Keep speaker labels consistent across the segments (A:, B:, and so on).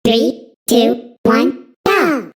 A: Three, two, one, go!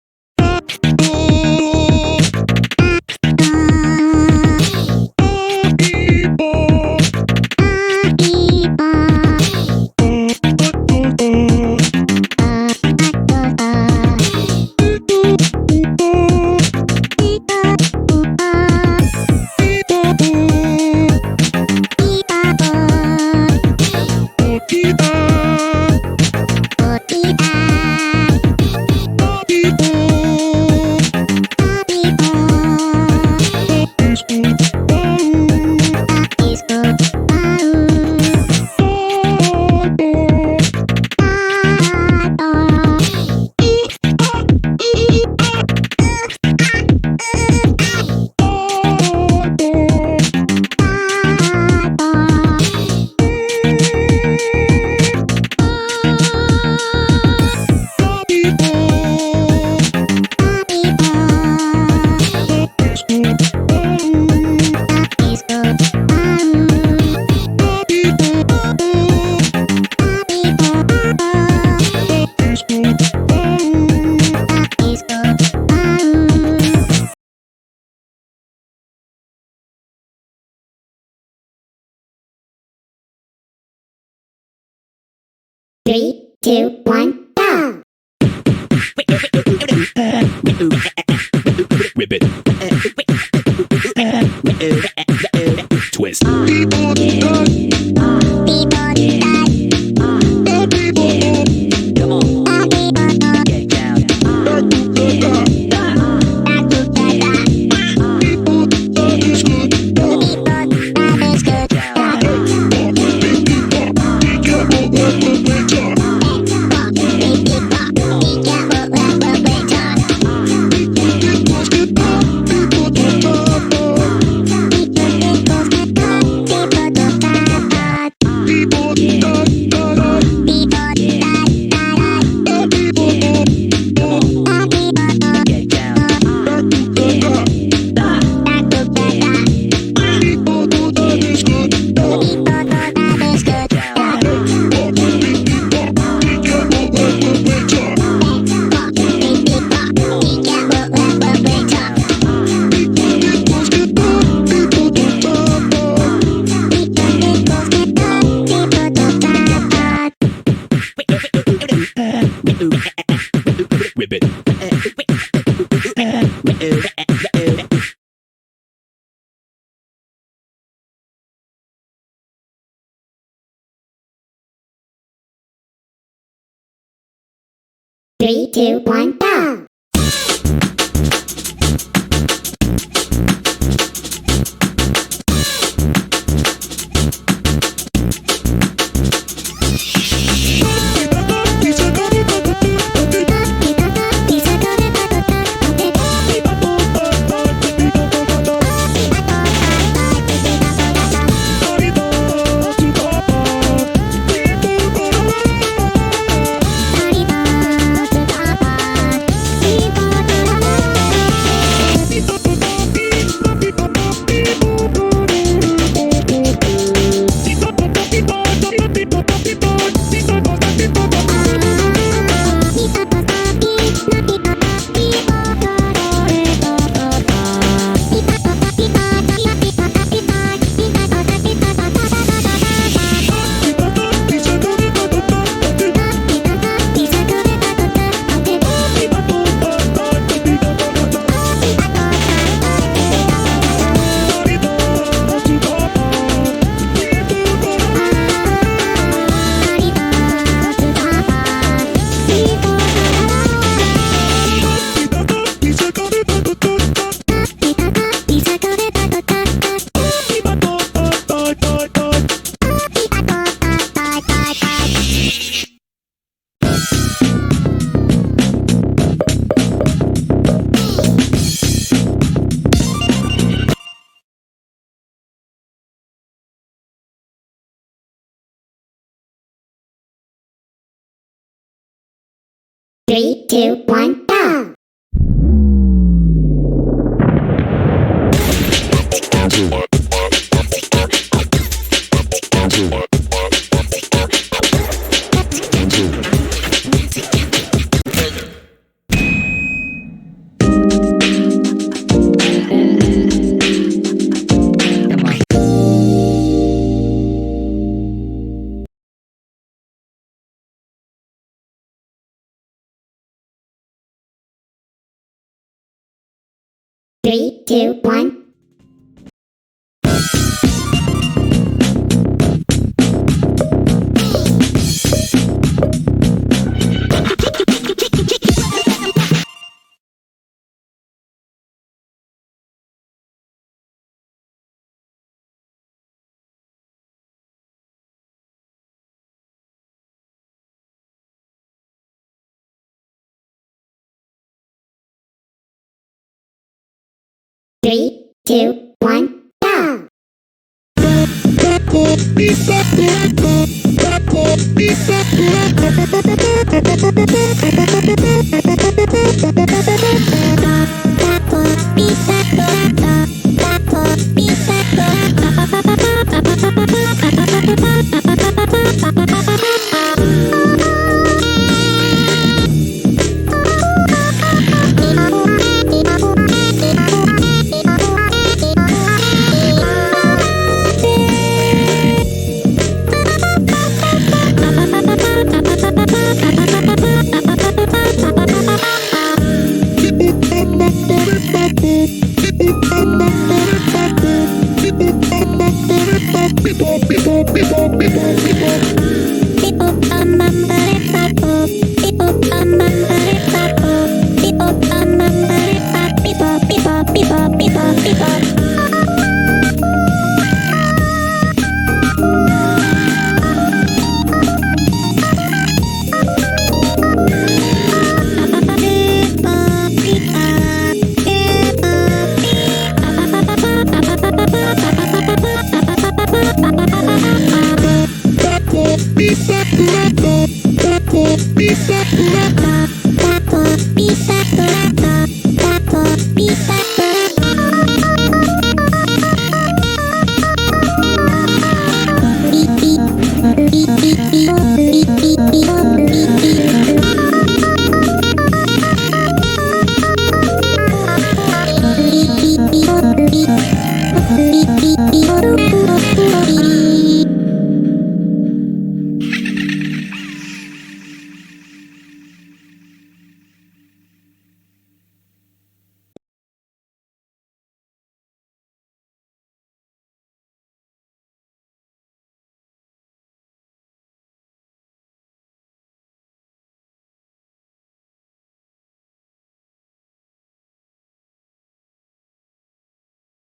A: Three, two, one, go!
B: Whip it. Twist. Come on. Get down. Whip it.
A: 3, 2, 1, go! 3, 2, 1, go! Three, two, one. Three, two, one, go!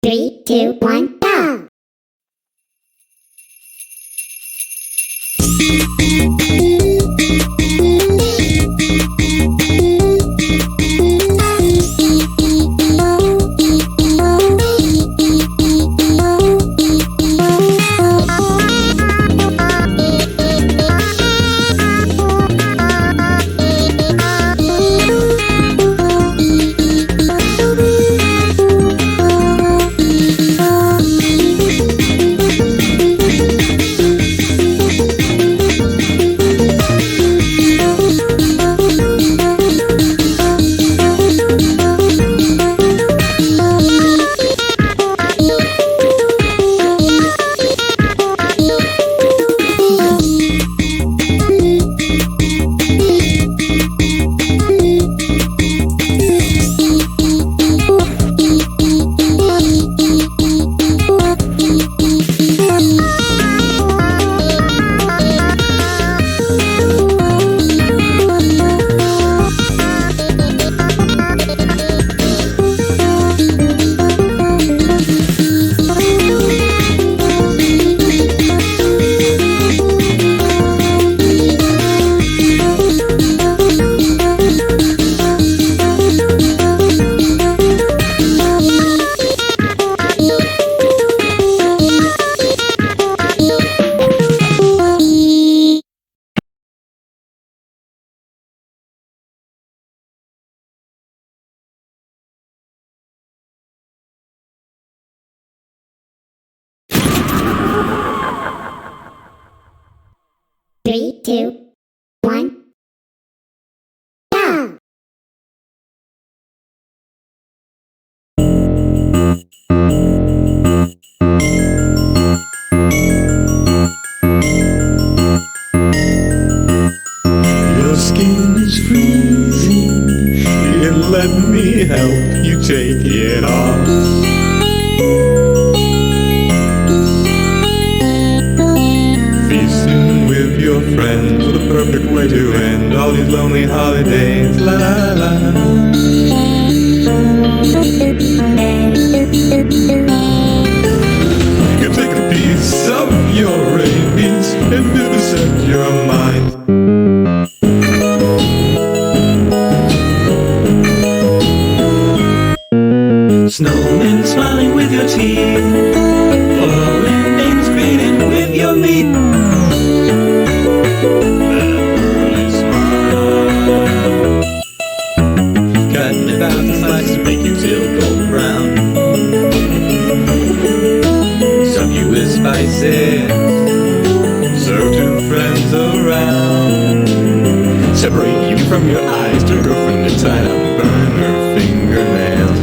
A: Three, two, one, go! 2, 1, go!
C: Your skin is freezing, here let me help you take it off. Feasting with your friends, the perfect way to end all these lonely holidays. La la la. You can take a piece of your rabies and vivisect your mind.
D: Snowmen smiling with your teeth, following names greeting with your meat. Cutting it out in slices to make you till golden brown. Some you with spices, serve to friends around. Separate you from your eyes to girlfriend and tied up, burn her fingernails.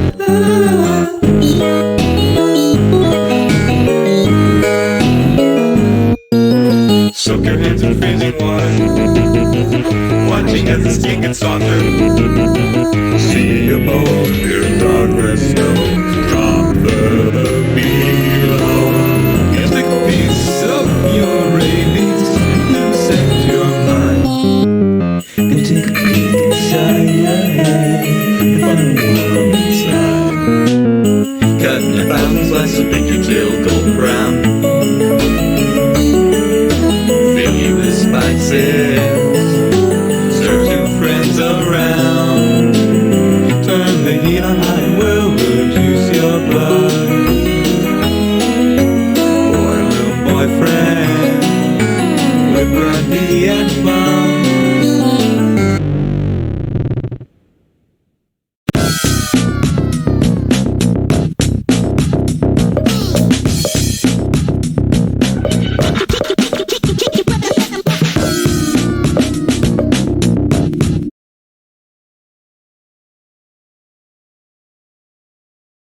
D: Soak your hands in freezing water, watching as the skin gets softer. See your bones, your progress, no